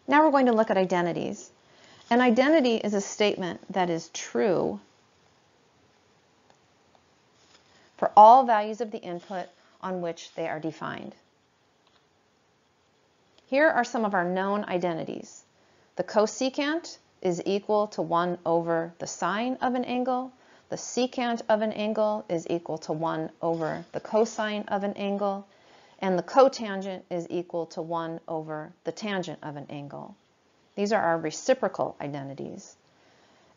Now we're going to look at identities. An identity is a statement that is true for all values of the input on which they are defined. Here are some of our known identities. The cosecant is equal to 1 over the sine of an angle. The secant of an angle is equal to 1 over the cosine of an angle. And the cotangent is equal to 1 over the tangent of an angle. These are our reciprocal identities.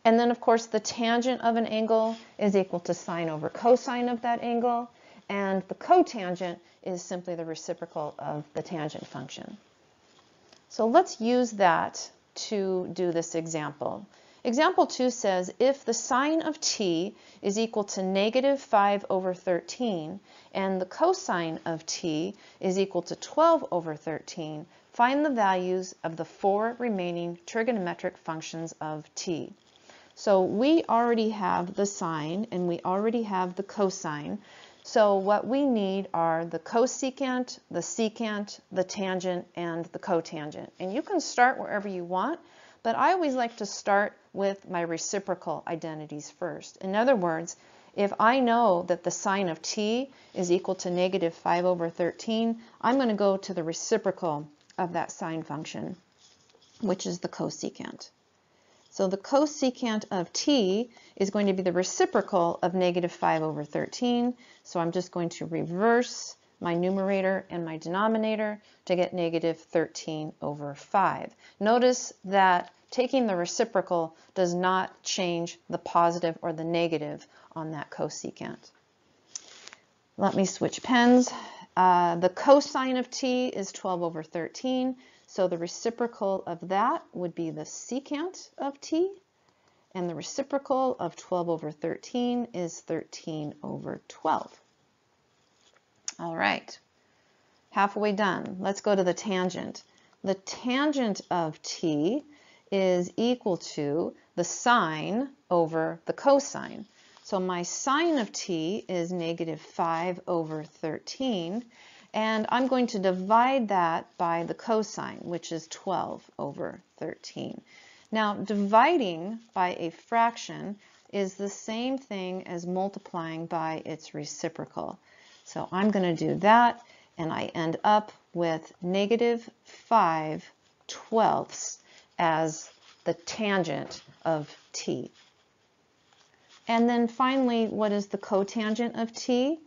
And then, of course, the tangent of an angle is equal to sine over cosine of that angle. And the cotangent is simply the reciprocal of the tangent function. So let's use that to do this example. Example 2 says, if the sine of t is equal to negative 5 over 13 and the cosine of t is equal to 12 over 13, find the values of the 4 remaining trigonometric functions of t. So we already have the sine and we already have the cosine. So what we need are the cosecant, the secant, the tangent, and the cotangent. And you can start wherever you want, but I always like to start with my reciprocal identities first. In other words, if I know that the sine of t is equal to negative 5 over 13, I'm going to go to the reciprocal of that sine function, which is the cosecant. So the cosecant of t is going to be the reciprocal of negative 5 over 13. So I'm just going to reverse my numerator and my denominator to get negative 13 over 5. Notice that taking the reciprocal does not change the positive or the negative on that cosecant. Let me switch pens. The cosine of t is 12 over 13. So the reciprocal of that would be the secant of t, and the reciprocal of 12 over 13 is 13 over 12. All right, halfway done. Let's go to the tangent. The tangent of t is equal to the sine over the cosine. So my sine of t is negative 5 over 13. And I'm going to divide that by the cosine, which is 12 over 13. Now, dividing by a fraction is the same thing as multiplying by its reciprocal. So I'm going to do that, and I end up with negative 5/12 as the tangent of t. And then finally, what is the cotangent of t?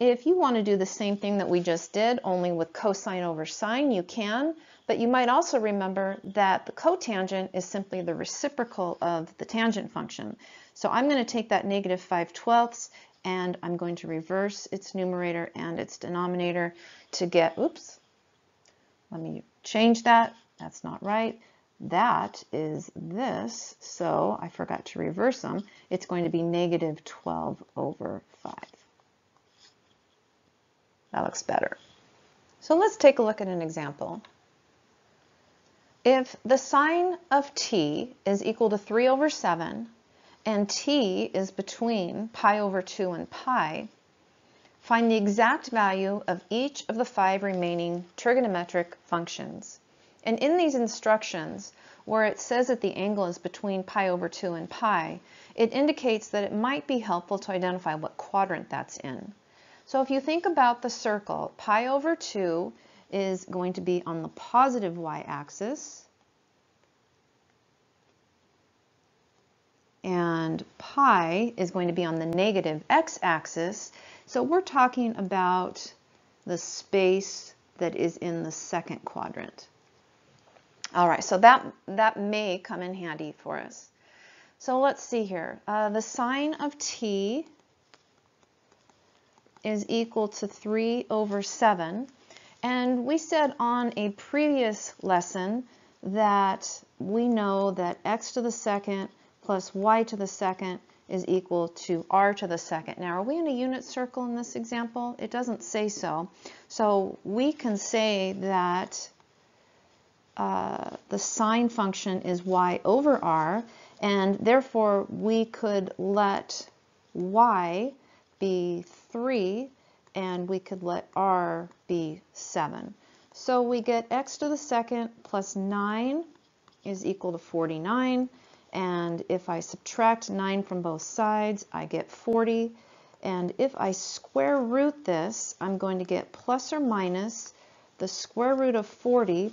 If you want to do the same thing that we just did, only with cosine over sine, you can, but you might also remember that the cotangent is simply the reciprocal of the tangent function. So I'm going to take that negative 5/12 and I'm going to reverse its numerator and its denominator to get, oops, let me change that, that's not right. That is this, so I forgot to reverse them. It's going to be negative 12 over 5. That looks better. So let's take a look at an example. If the sine of t is equal to 3 over 7 and t is between pi over 2 and pi, find the exact value of each of the 5 remaining trigonometric functions. And in these instructions, where it says that the angle is between pi over 2 and pi, it indicates that it might be helpful to identify what quadrant that's in. So if you think about the circle, pi over 2 is going to be on the positive y-axis, and pi is going to be on the negative x-axis. So we're talking about the space that is in the second quadrant. All right, so that may come in handy for us. So let's see here. The sine of t is equal to 3 over 7. And we said on a previous lesson that we know that x to the second plus y to the second is equal to r to the second. Now, are we in a unit circle in this example? It doesn't say so. So we can say that the sine function is y over r, and therefore we could let y be 3 and we could let r be 7. So we get x to the second plus 9 is equal to 49. And if I subtract 9 from both sides, I get 40. And if I square root this, I'm going to get plus or minus the square root of 40,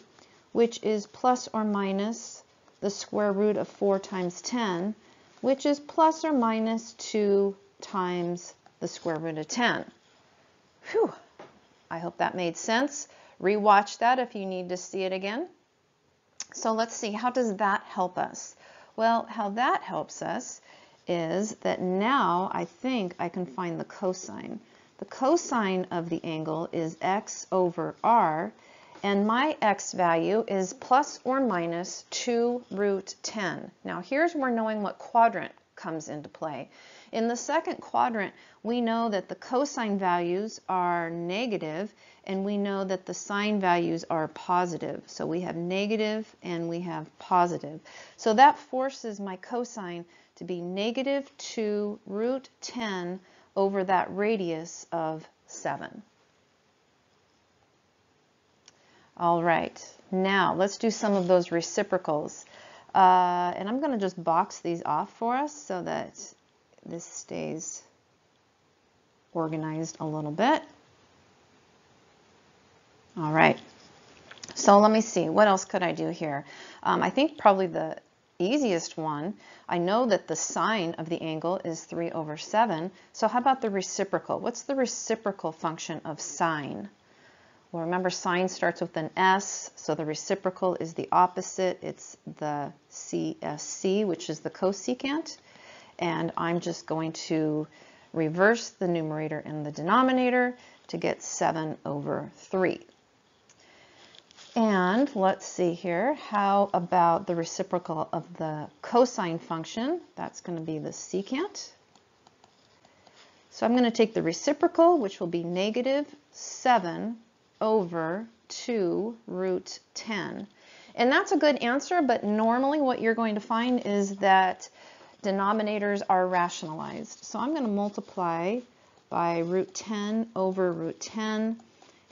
which is plus or minus the square root of 4 times 10, which is plus or minus 2 times the square root of 10. Whew! I hope that made sense. Rewatch that if you need to see it again. So let's see, how does that help us? Well, how that helps us is that now I think I can find the cosine. The cosine of the angle is x over r, and my x value is plus or minus 2 root 10. Now here's where knowing what quadrant comes into play. In the second quadrant, we know that the cosine values are negative, and we know that the sine values are positive. So we have negative and we have positive. So that forces my cosine to be negative 2 root 10 over that radius of 7. All right, now let's do some of those reciprocals. And I'm going to just box these off for us so that this stays organized a little bit. All right, so let me see, what else could I do here? I think probably the easiest one, I know that the sine of the angle is 3 over 7, so how about the reciprocal? What's the reciprocal function of sine? Well, remember, sine starts with an s, so the reciprocal is the opposite. It's the CSC, which is the cosecant. And I'm just going to reverse the numerator and the denominator to get 7 over 3. And let's see here, how about the reciprocal of the cosine function? That's going to be the secant. So I'm going to take the reciprocal, which will be negative 7 over 2 root 10. And that's a good answer, but normally what you're going to find is that denominators are rationalized. So I'm going to multiply by root 10 over root 10,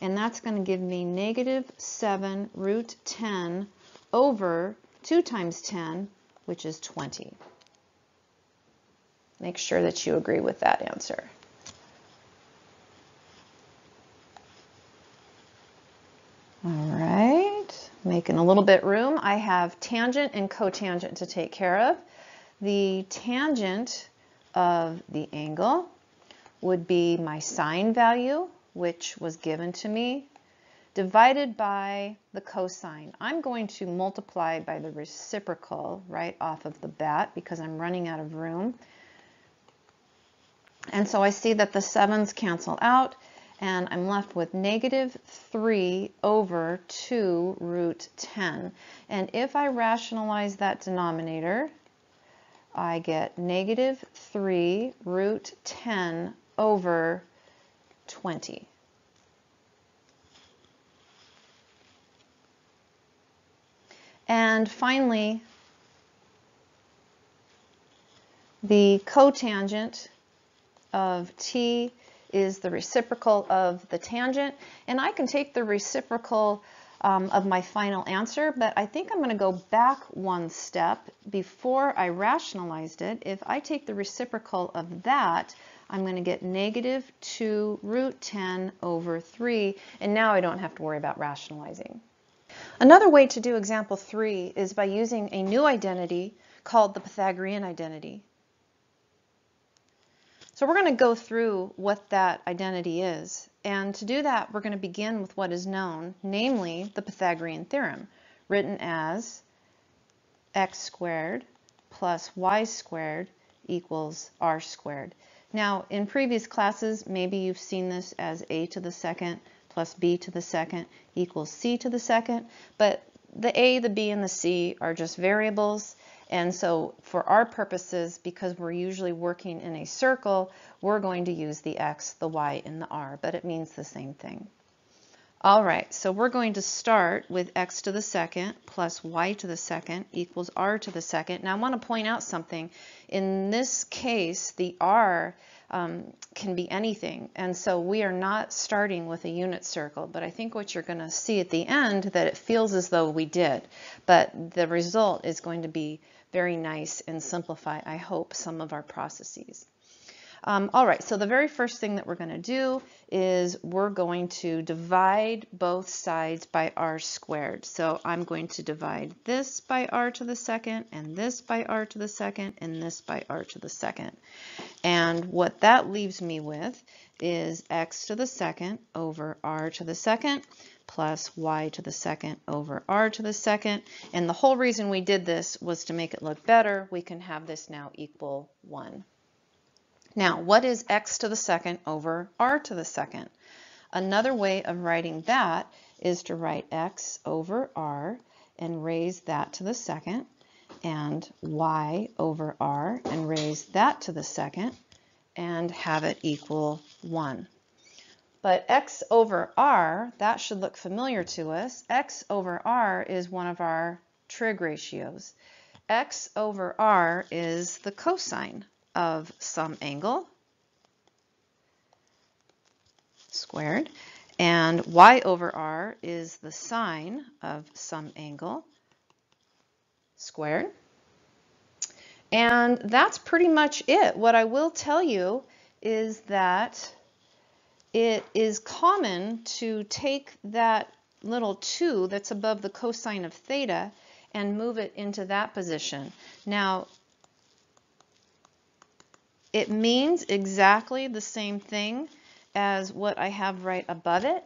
and that's going to give me negative 7 root 10 over 2 times 10, which is 20. Make sure that you agree with that answer. All right, making a little bit room. I have tangent and cotangent to take care of. The tangent of the angle would be my sine value, which was given to me, divided by the cosine. I'm going to multiply by the reciprocal right off of the bat because I'm running out of room. And so I see that the 7's cancel out, and I'm left with negative 3 over 2 root 10. And if I rationalize that denominator, I get negative 3 root 10 over 20. And finally, the cotangent of t is the reciprocal of the tangent, and I can take the reciprocal of my final answer, but I think I'm going to go back one step. Before I rationalized it, if I take the reciprocal of that, I'm going to get negative 2 root 10 over 3, and now I don't have to worry about rationalizing. Another way to do example 3 is by using a new identity called the Pythagorean identity. So we're going to go through what that identity is. And to do that, we're going to begin with what is known, namely the Pythagorean theorem, written as x squared plus y squared equals r squared. Now, in previous classes, maybe you've seen this as a to the second plus b to the second equals c to the second, but the a, the b, and the c are just variables. And so for our purposes, because we're usually working in a circle, we're going to use the x, the y, and the r, but it means the same thing. All right, so we're going to start with x to the second plus y to the second equals r to the second. Now I want to point out something. In this case, the r can be anything, and so we are not starting with a unit circle, but I think what you're going to see at the end that it feels as though we did, but the result is going to be very nice and simplify, I hope, some of our processes. All right, so the very first thing that we're going to do is we're going to divide both sides by r squared. So I'm going to divide this by r to the second, and this by r to the second, and this by r to the second. And what that leaves me with is x to the second over r to the second plus y to the second over r to the second. And the whole reason we did this was to make it look better. We can have this now equal 1. Now, what is x to the second over r to the second? Another way of writing that is to write x over r and raise that to the second, and y over r and raise that to the second, and have it equal 1. But x over r, that should look familiar to us. X over r is one of our trig ratios. X over r is the cosine of some angle squared, and y over r is the sine of some angle squared. And that's pretty much it. What I will tell you is that it is common to take that little 2 that's above the cosine of theta and move it into that position. Now, it means exactly the same thing as what I have right above it.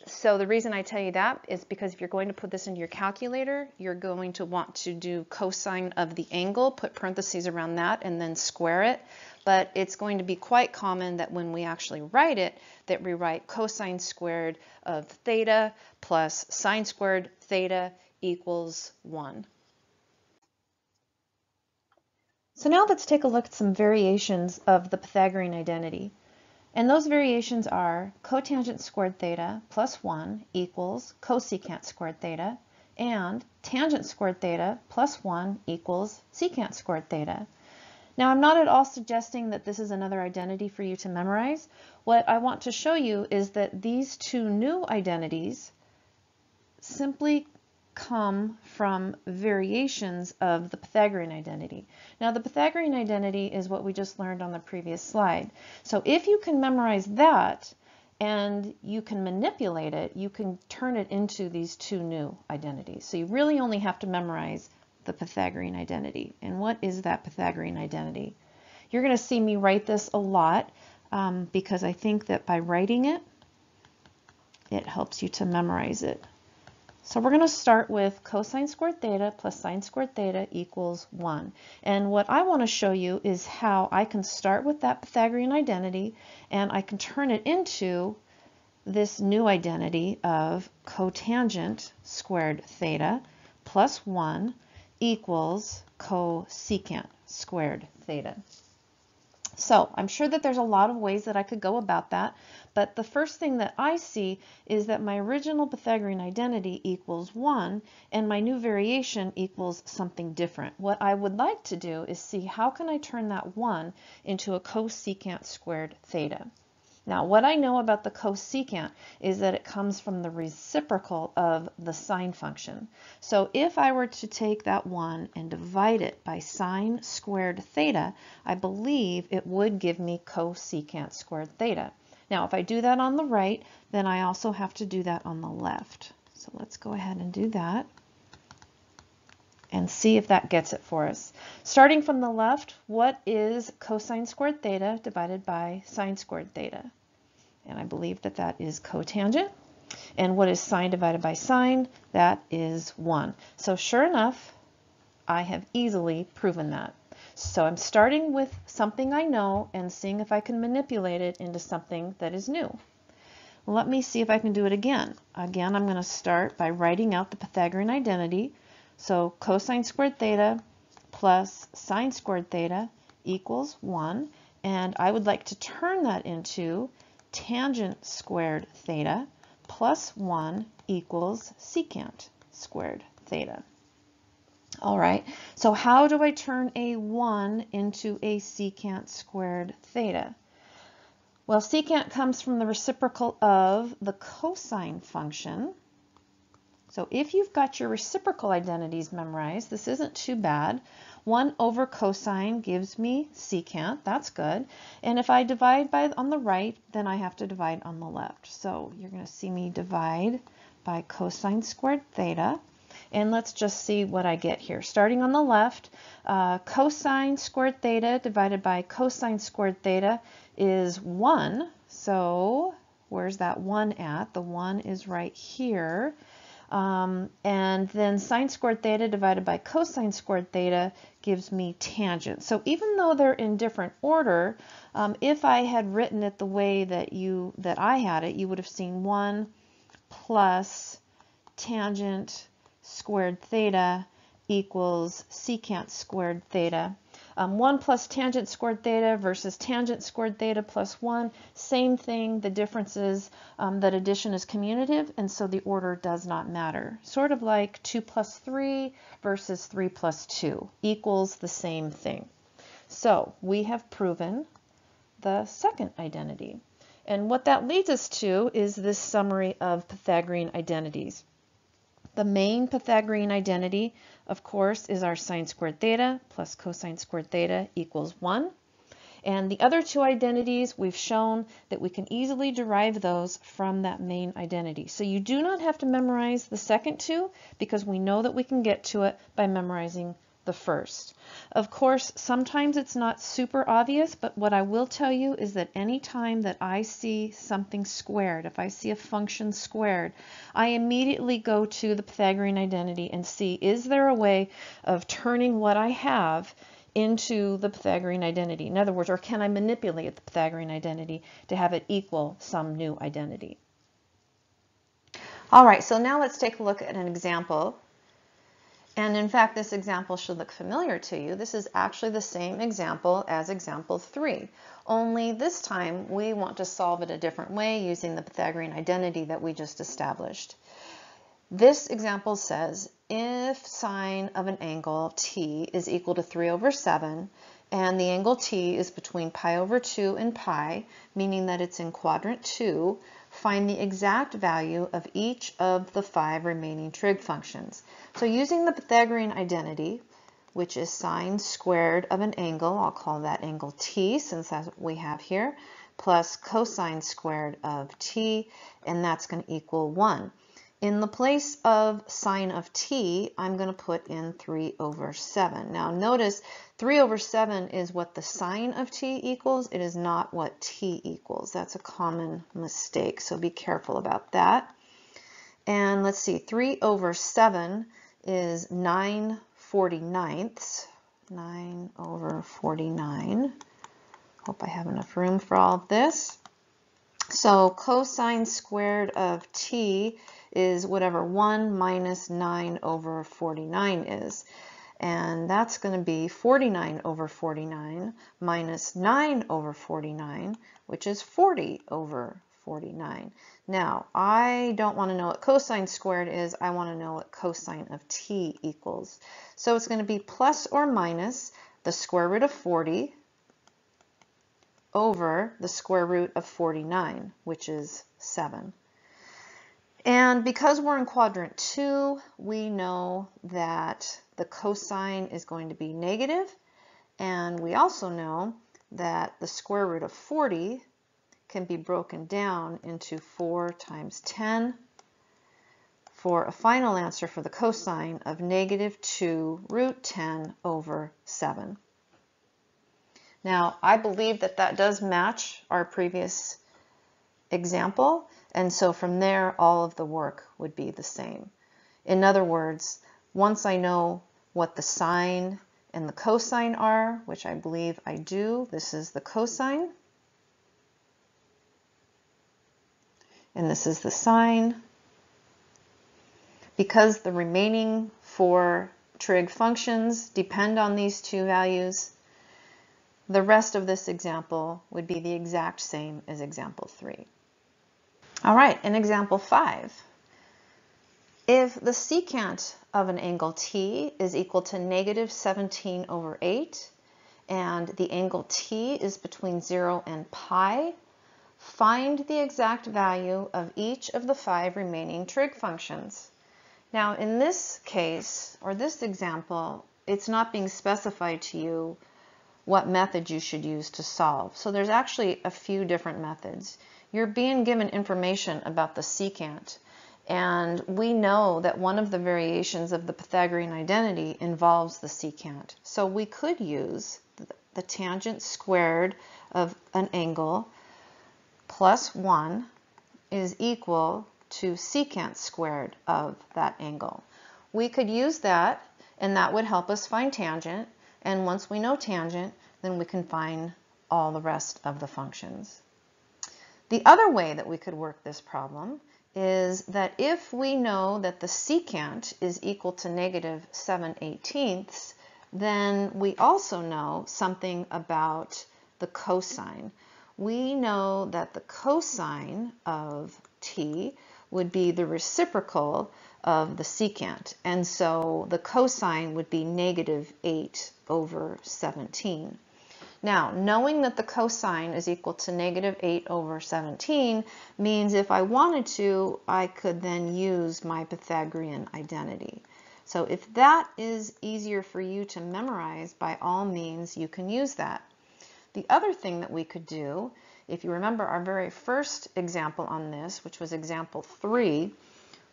So the reason I tell you that is because if you're going to put this into your calculator, you're going to want to do cosine of the angle, put parentheses around that, and then square it. But it's going to be quite common that when we actually write it, that we write cosine squared of theta plus sine squared theta equals 1. So now let's take a look at some variations of the Pythagorean identity. And those variations are cotangent squared theta plus 1 equals cosecant squared theta, and tangent squared theta plus 1 equals secant squared theta. Now, I'm not at all suggesting that this is another identity for you to memorize. What I want to show you is that these two new identities simply come from variations of the Pythagorean identity. Now, the Pythagorean identity is what we just learned on the previous slide. So if you can memorize that and you can manipulate it, you can turn it into these two new identities. So you really only have to memorize the Pythagorean identity. And what is that Pythagorean identity? You're going to see me write this a lot because I think that by writing it, it helps you to memorize it. So we're going to start with cosine squared theta plus sine squared theta equals 1. And what I want to show you is how I can start with that Pythagorean identity and I can turn it into this new identity of cotangent squared theta plus 1 equals cosecant squared theta. So I'm sure that there's a lot of ways that I could go about that, but the first thing that I see is that my original Pythagorean identity equals 1 and my new variation equals something different. What I would like to do is see how can I turn that 1 into a cosecant squared theta. Now, what I know about the cosecant is that it comes from the reciprocal of the sine function. So if I were to take that 1 and divide it by sine squared theta, I believe it would give me cosecant squared theta. Now, if I do that on the right, then I also have to do that on the left. So let's go ahead and do that and see if that gets it for us. Starting from the left, what is cosine squared theta divided by sine squared theta? And I believe that that is cotangent. And what is sine divided by sine? That is 1. So sure enough, I have easily proven that. So I'm starting with something I know and seeing if I can manipulate it into something that is new. Let me see if I can do it again. Again, I'm going to start by writing out the Pythagorean identity. So cosine squared theta plus sine squared theta equals 1. And I would like to turn that into tangent squared theta plus 1 equals secant squared theta. All right, so how do I turn a 1 into a secant squared theta? Well, secant comes from the reciprocal of the cosine function. So if you've got your reciprocal identities memorized, this isn't too bad. 1 over cosine gives me secant, that's good. And if I divide by on the right, then I have to divide on the left. So you're going to see me divide by cosine squared theta. And let's just see what I get here. Starting on the left, cosine squared theta divided by cosine squared theta is 1. So where's that 1 at? The 1 is right here. And then sine squared theta divided by cosine squared theta gives me tangent. So even though they're in different order, if I had written it the way that I had it, you would have seen 1 plus tangent squared theta equals secant squared theta. 1 plus tangent squared theta versus tangent squared theta plus 1, same thing. The difference is that addition is commutative, and so the order does not matter. Sort of like 2 plus 3 versus 3 plus 2 equals the same thing. So we have proven the second identity. And what that leads us to is this summary of Pythagorean identities. The main Pythagorean identity, of course, is our sine squared theta plus cosine squared theta equals 1. And the other two identities, we've shown that we can easily derive those from that main identity. So you do not have to memorize the second two because we know that we can get to it by memorizing the first. Of course, sometimes it's not super obvious, but what I will tell you is that any time that I see something squared, if I see a function squared, I immediately go to the Pythagorean identity and see, is there a way of turning what I have into the Pythagorean identity? In other words, or can I manipulate the Pythagorean identity to have it equal some new identity? All right, so now let's take a look at an example. And in fact, this example should look familiar to you. This is actually the same example as example 3, only this time we want to solve it a different way using the Pythagorean identity that we just established. This example says if sine of an angle t is equal to 3 over 7, and the angle t is between pi over 2 and pi, meaning that it's in quadrant 2, find the exact value of each of the 5 remaining trig functions. So using the Pythagorean identity, which is sine squared of an angle, I'll call that angle t since that's what we have here, plus cosine squared of t, and that's going to equal 1. In the place of sine of t, I'm going to put in 3 over 7. Now notice 3 over 7 is what the sine of t equals. It is not what t equals. That's a common mistake, so be careful about that. And let's see, 3 over 7 is 9/49. 9 over 49. Hope I have enough room for all of this. So cosine squared of t is whatever 1 minus 9 over 49 is. And that's going to be 49 over 49 minus 9 over 49, which is 40 over 49. Now, I don't want to know what cosine squared is. I want to know what cosine of t equals. So it's going to be plus or minus the square root of 40 over the square root of 49, which is 7. And because we're in quadrant 2, we know that the cosine is going to be negative, and we also know that the square root of 40 can be broken down into 4 times 10 for a final answer for the cosine of negative 2 root 10 over 7. Now, I believe that that does match our previous example, and so from there all of the work would be the same. In other words, once I know what the sine and the cosine are, which I believe I do, this is the cosine and this is the sine. Because the remaining 4 trig functions depend on these two values, the rest of this example would be the exact same as example 3. All right, in example 5, if the secant of an angle T is equal to negative 17 over 8, and the angle T is between 0 and pi, find the exact value of each of the 5 remaining trig functions. Now, in this case, or this example, it's not being specified to you what method you should use to solve. So there's actually a few different methods. You're being given information about the secant, and we know that one of the variations of the Pythagorean identity involves the secant. So we could use the tangent squared of an angle plus 1 is equal to secant squared of that angle. We could use that, and that would help us find tangent. And once we know tangent, then we can find all the rest of the functions. The other way that we could work this problem is that if we know that the secant is equal to negative 7/18, then we also know something about the cosine. We know that the cosine of t would be the reciprocal of the secant, and so the cosine would be negative 8 over 17. Now, knowing that the cosine is equal to negative 8 over 17 means if I wanted to, I could then use my Pythagorean identity. So if that is easier for you to memorize, by all means, you can use that. The other thing that we could do, if you remember our very first example on this, which was example 3,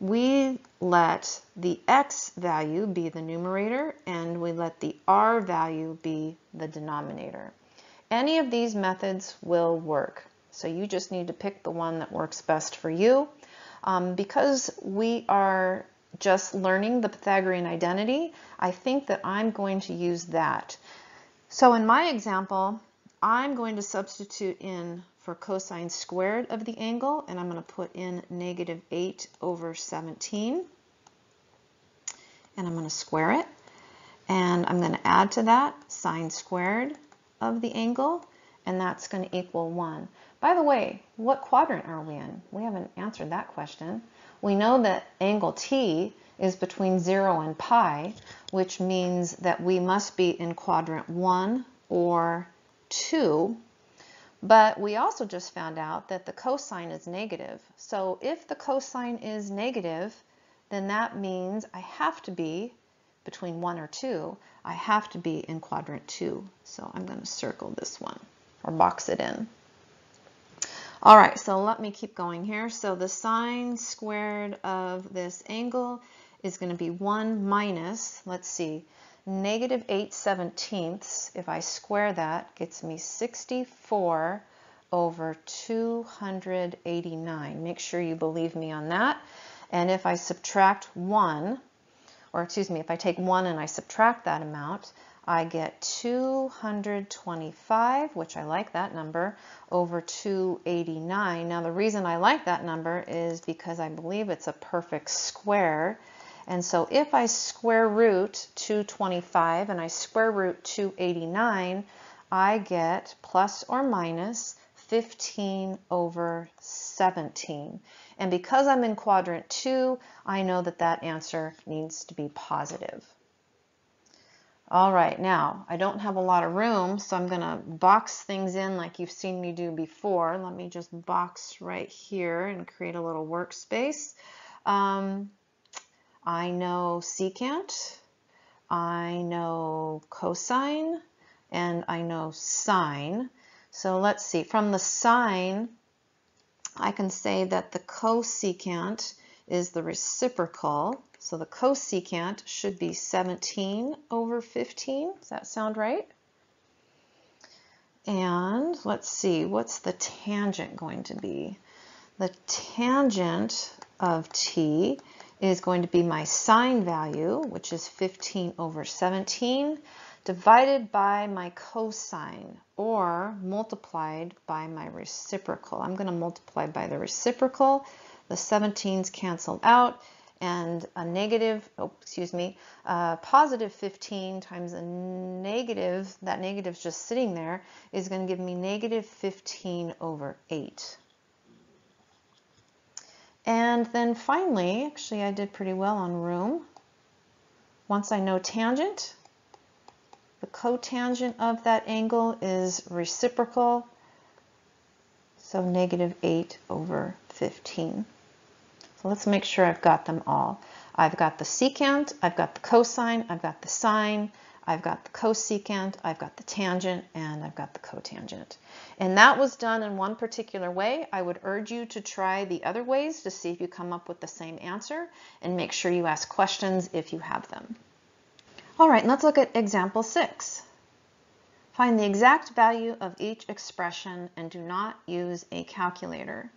we let the x value be the numerator and we let the r value be the denominator. Any of these methods will work. So you just need to pick the one that works best for you. Because we are just learning the Pythagorean identity, I think that I'm going to use that. So in my example, I'm going to substitute in for cosine squared of the angle, and I'm going to put in negative 8 over 17. And I'm going to square it. And I'm going to add to that sine squared of the angle, and that's going to equal 1. By the way, what quadrant are we in? We haven't answered that question. We know that angle T is between 0 and pi, which means that we must be in quadrant 1 or 2. But we also just found out that the cosine is negative. So if the cosine is negative, then that means I have to be between 1 or 2. I have to be in quadrant 2. So I'm going to circle this one or box it in. All right, so let me keep going here. So the sine squared of this angle is going to be 1 minus, let's see, negative 8/17. If I square that, gets me 64 over 289. Make sure you believe me on that. And if I subtract 1, or excuse me, if I take 1 and I subtract that amount, I get 225, which I like that number, over 289. Now the reason I like that number is because I believe it's a perfect square. And so if I square root 225 and I square root 289, I get plus or minus 15 over 17. And because I'm in quadrant 2, I know that that answer needs to be positive. All right, now I don't have a lot of room, so I'm going to box things in like you've seen me do before. Let me just box right here and create a little workspace. I know secant, I know cosine, and I know sine. So let's see, from the sine, I can say that the cosecant is the reciprocal. So the cosecant should be 17 over 15. Does that sound right? And let's see, what's the tangent going to be? The tangent of t is going to be my sine value, which is 15 over 17, divided by my cosine, or multiplied by my reciprocal. I'm going to multiply by the reciprocal. The 17's canceled out, and a negative, positive 15 times a negative, that negative's just sitting there, is going to give me negative 15 over 8. And then finally, actually I did pretty well on room. Once I know tangent, the cotangent of that angle is reciprocal, so -8/15. So let's make sure I've got them all. I've got the secant, I've got the cosine, I've got the sine, I've got the cosecant, I've got the tangent, and I've got the cotangent. And that was done in one particular way. I would urge you to try the other ways to see if you come up with the same answer, and make sure you ask questions if you have them. All right, let's look at example 6. Find the exact value of each expression and do not use a calculator.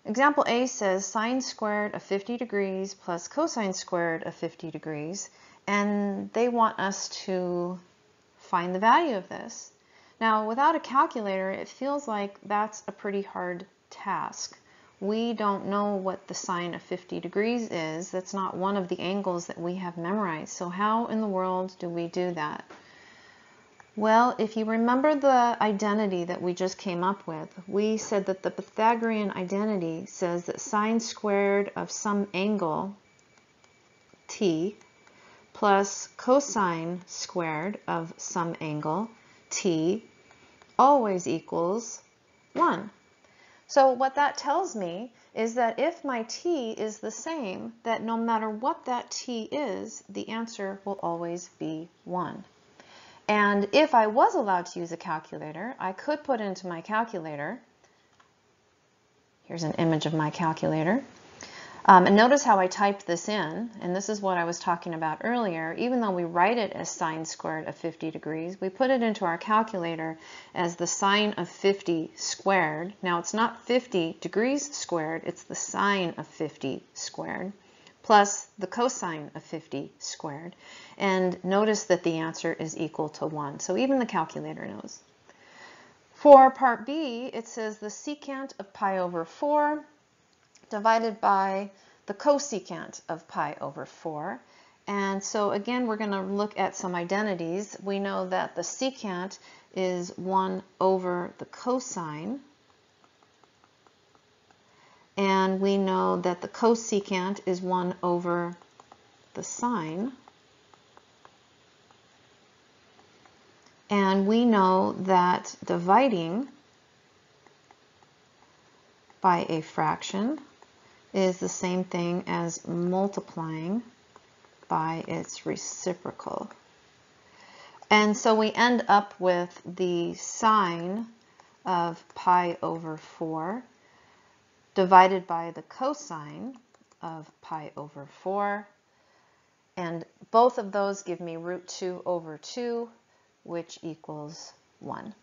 Example A says sine squared of 50 degrees plus cosine squared of 50 degrees, and they want us to find the value of this. Now, without a calculator, it feels like that's a pretty hard task. We don't know what the sine of 50 degrees is. That's not one of the angles that we have memorized. So how in the world do we do that? Well, if you remember the identity that we just came up with, we said that the Pythagorean identity says that sine squared of some angle, t, plus cosine squared of some angle, t, always equals 1. So what that tells me is that if my t is the same, that no matter what that t is, the answer will always be 1. And if I was allowed to use a calculator, I could put into my calculator, here's an image of my calculator, and notice how I typed this in, and this is what I was talking about earlier. Even though we write it as sine squared of 50 degrees, we put it into our calculator as the sine of 50 squared. Now it's not 50 degrees squared, it's the sine of 50 squared, plus the cosine of 50 squared. And notice that the answer is equal to 1. So even the calculator knows. For part B, it says the secant of pi over 4 divided by the cosecant of pi over 4. And so again, we're going to look at some identities. We know that the secant is 1 over the cosine. And we know that the cosecant is 1 over the sine. And we know that dividing by a fraction is the same thing as multiplying by its reciprocal. And so we end up with the sine of pi over 4 divided by the cosine of pi over 4. And both of those give me root 2 over 2, which equals 1.